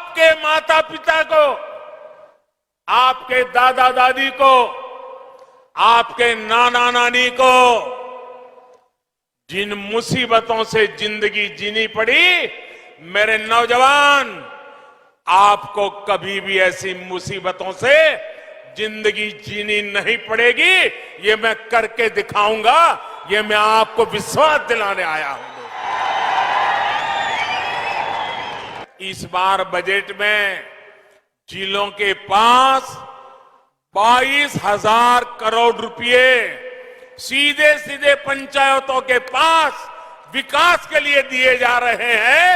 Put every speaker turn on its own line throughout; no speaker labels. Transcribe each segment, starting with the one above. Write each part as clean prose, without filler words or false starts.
आपके माता पिता को, आपके दादा दादी को, आपके नाना नानी को जिन मुसीबतों से जिंदगी जीनी पड़ी, मेरे नौजवान, आपको कभी भी ऐसी मुसीबतों से जिंदगी जीनी नहीं पड़ेगी। ये मैं करके दिखाऊंगा, ये मैं आपको विश्वास दिलाने आया हूं। इस बार बजट में जिलों के पास 22,000 करोड़ रुपए सीधे सीधे पंचायतों के पास विकास के लिए दिए जा रहे हैं।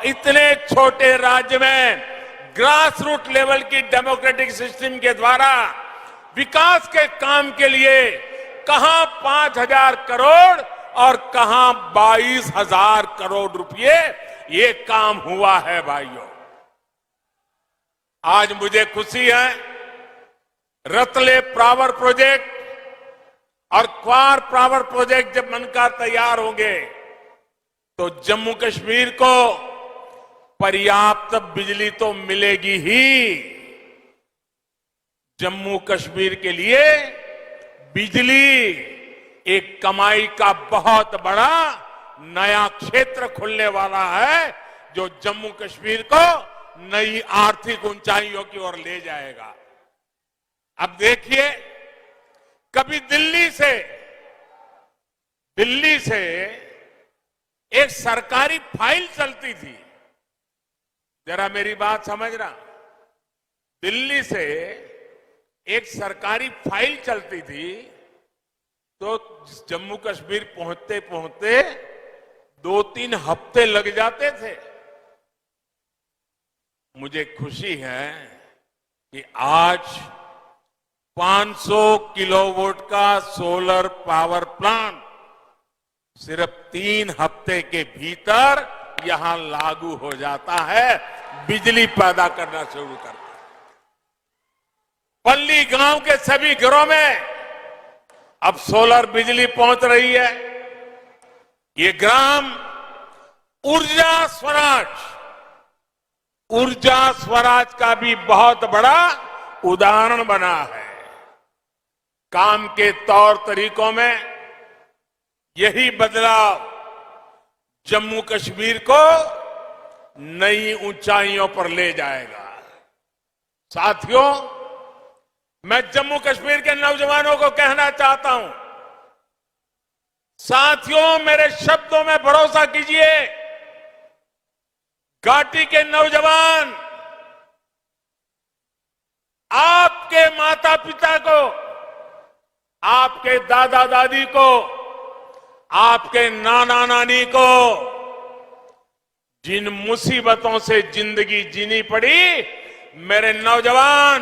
इतने छोटे राज्य में ग्रास रूट लेवल की डेमोक्रेटिक सिस्टम के द्वारा विकास के काम के लिए कहां 5,000 करोड़ और कहां 22,000 करोड़ रुपए ये काम हुआ है। भाइयों, आज मुझे खुशी है, रतले पावर प्रोजेक्ट और क्वार पावर प्रोजेक्ट जब बनकर तैयार होंगे तो जम्मू कश्मीर को पर्याप्त बिजली तो मिलेगी ही। जम्मू कश्मीर के लिए बिजली एक कमाई का बहुत बड़ा नया क्षेत्र खुलने वाला है, जो जम्मू कश्मीर को नई आर्थिक ऊंचाइयों की ओर ले जाएगा। अब देखिए, कभी दिल्ली से एक सरकारी फाइल चलती थी, जरा मेरी बात समझना, दिल्ली से एक सरकारी फाइल चलती थी तो जम्मू कश्मीर पहुंचते पहुंचते 2-3 हफ्ते लग जाते थे। मुझे खुशी है कि आज 500 किलोवाट का सोलर पावर प्लांट सिर्फ 3 हफ्ते के भीतर यहां लागू हो जाता है, बिजली पैदा करना शुरू करता है। पल्ली गांव के सभी घरों में अब सोलर बिजली पहुंच रही है। ये ग्राम ऊर्जा स्वराज का भी बहुत बड़ा उदाहरण बना है। काम के तौर तरीकों में यही बदलाव जम्मू कश्मीर को नई ऊंचाइयों पर ले जाएगा। साथियों, मैं जम्मू कश्मीर के नौजवानों को कहना चाहता हूं, साथियों, मेरे शब्दों में भरोसा कीजिए। घाटी के नौजवान आपके माता पिता को, आपके दादा दादी को, आपके नाना नानी को जिन मुसीबतों से जिंदगी जीनी पड़ी, मेरे नौजवान,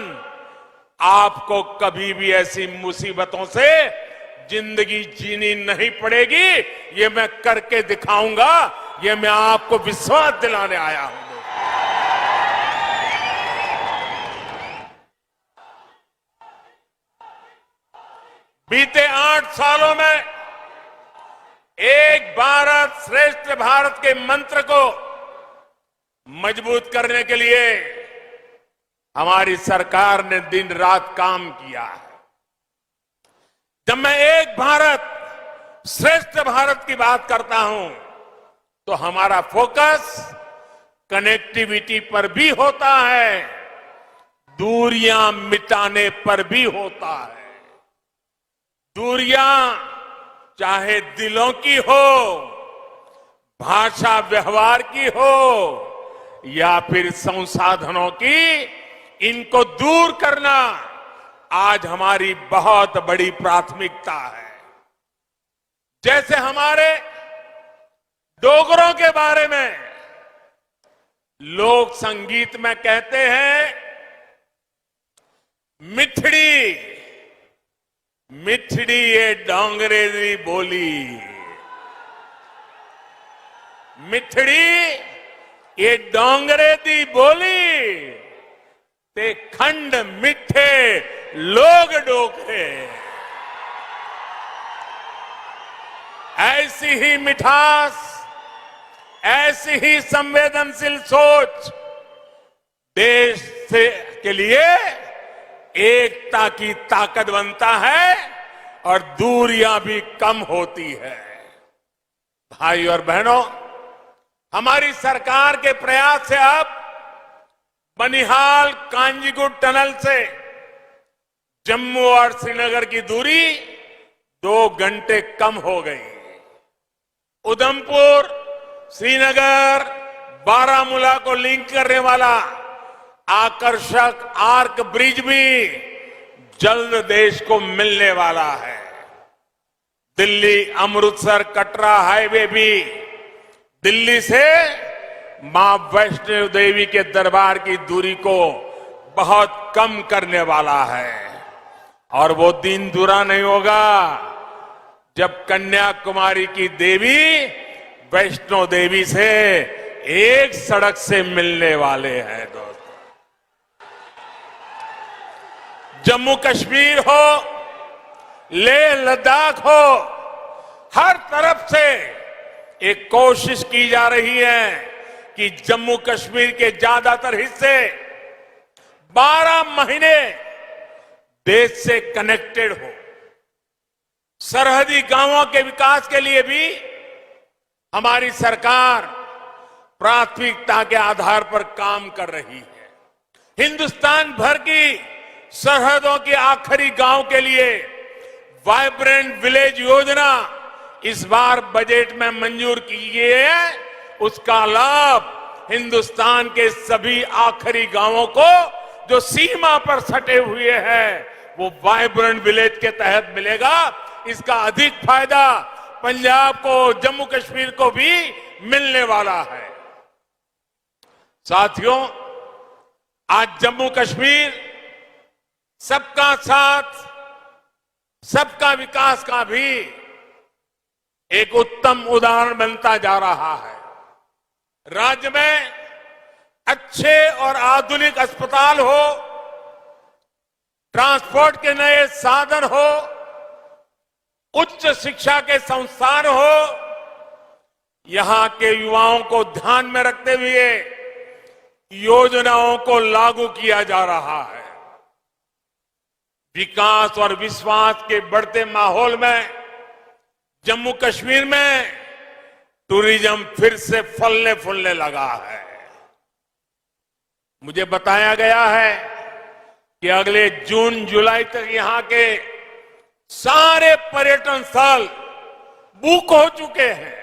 आपको कभी भी ऐसी मुसीबतों से जिंदगी जीनी नहीं पड़ेगी। ये मैं करके दिखाऊंगा, ये मैं आपको विश्वास दिलाने आया हूं। बीते 8 सालों में एक भारत श्रेष्ठ भारत के मंत्र को मजबूत करने के लिए हमारी सरकार ने दिन रात काम किया है। जब मैं एक भारत श्रेष्ठ भारत की बात करता हूं तो हमारा फोकस कनेक्टिविटी पर भी होता है, दूरियां मिटाने पर भी होता है। दूरियां चाहे दिलों की हो, भाषा व्यवहार की हो या फिर संसाधनों की, इनको दूर करना आज हमारी बहुत बड़ी प्राथमिकता है। जैसे हमारे डोगरों के बारे में लोक संगीत में कहते हैं, मिठड़ी मिठड़ी ये डोंगरे दी बोली, मिठड़ी ये डोंगरे दी बोली, ते खंड मिठे लोग डोगरे। ऐसी ही मिठास, ऐसी ही संवेदनशील सोच देश से के लिए एकता की ताकत बनता है और दूरियां भी कम होती है। भाई और बहनों, हमारी सरकार के प्रयास से अब बनिहाल कांजीगुट टनल से जम्मू और श्रीनगर की दूरी 2 घंटे कम हो गई। उधमपुर, श्रीनगर, बारामूला को लिंक करने वाला आकर्षक आर्क ब्रिज भी जल्द देश को मिलने वाला है। दिल्ली अमृतसर कटरा हाईवे भी दिल्ली से मां वैष्णो देवी के दरबार की दूरी को बहुत कम करने वाला है। और वो दिन दूरा नहीं होगा जब कन्याकुमारी की देवी वैष्णो देवी से एक सड़क से मिलने वाले हैं। दोस्तों, जम्मू कश्मीर हो, लेह लद्दाख हो, हर तरफ से एक कोशिश की जा रही है कि जम्मू कश्मीर के ज्यादातर हिस्से 12 महीने देश से कनेक्टेड हो। सरहदी गांवों के विकास के लिए भी हमारी सरकार प्राथमिकता के आधार पर काम कर रही है। हिंदुस्तान भर की सरहदों के आखिरी गांव के लिए वाइब्रेंट विलेज योजना इस बार बजट में मंजूर की गई है। उसका लाभ हिंदुस्तान के सभी आखिरी गांवों को जो सीमा पर सटे हुए हैं वो वाइब्रेंट विलेज के तहत मिलेगा। इसका अधिक फायदा पंजाब को, जम्मू कश्मीर को भी मिलने वाला है। साथियों, आज जम्मू कश्मीर सबका साथ, सबका विकास का भी एक उत्तम उदाहरण बनता जा रहा है। राज्य में अच्छे और आधुनिक अस्पताल हो, ट्रांसपोर्ट के नए साधन हो, उच्च शिक्षा के संस्थान हो, यहां के युवाओं को ध्यान में रखते हुए योजनाओं को लागू किया जा रहा है। विकास और विश्वास के बढ़ते माहौल में जम्मू कश्मीर में टूरिज्म फिर से फलने फूलने लगा है। मुझे बताया गया है कि अगले जून जुलाई तक यहां के सारे पर्यटन स्थल बुक हो चुके हैं।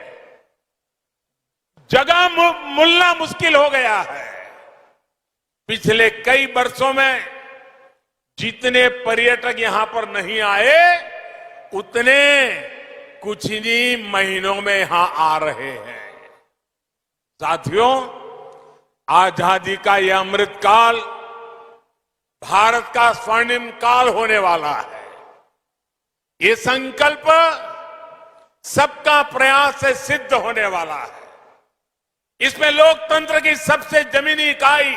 जगह मिलना मुश्किल हो गया है। पिछले कई वर्षों में जितने पर्यटक यहां पर नहीं आए, उतने कुछ ही महीनों में यहां आ रहे हैं। साथियों, आजादी का यह अमृत काल भारत का स्वर्णिम काल होने वाला है। ये संकल्प सबका प्रयास से सिद्ध होने वाला है। इसमें लोकतंत्र की सबसे जमीनी इकाई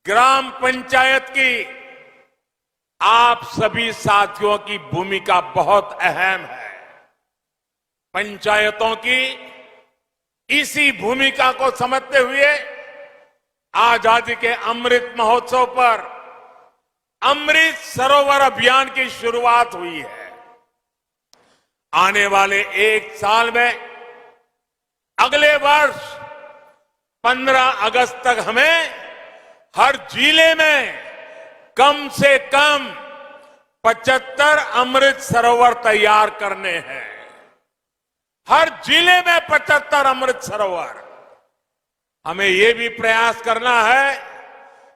ग्राम पंचायत की आप सभी साथियों की भूमिका बहुत अहम है। पंचायतों की इसी भूमिका को समझते हुए आजादी के अमृत महोत्सव पर अमृत सरोवर अभियान की शुरुआत हुई है। आने वाले 1 साल में, अगले वर्ष 15 अगस्त तक हमें हर जिले में कम से कम 75 अमृत सरोवर तैयार करने हैं। हर जिले में 75 अमृत सरोवर। हमें यह भी प्रयास करना है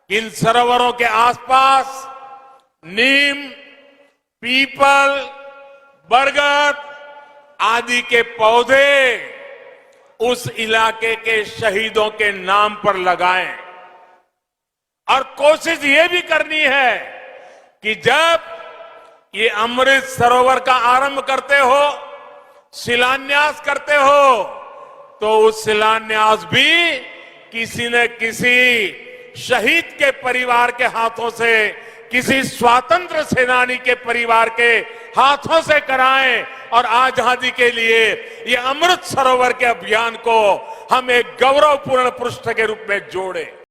कि इन सरोवरों के आसपास नीम, पीपल, बरगद आदि के पौधे उस इलाके के शहीदों के नाम पर लगाएं। और कोशिश ये भी करनी है कि जब ये अमृत सरोवर का आरंभ करते हो, शिलान्यास करते हो, तो उस शिलान्यास भी किसी न किसी शहीद के परिवार के हाथों से, किसी स्वतंत्र सेनानी के परिवार के हाथों से कराएं और आजादी के लिए ये अमृत सरोवर के अभियान को हम एक गौरवपूर्ण पृष्ठ के रूप में जोड़ें।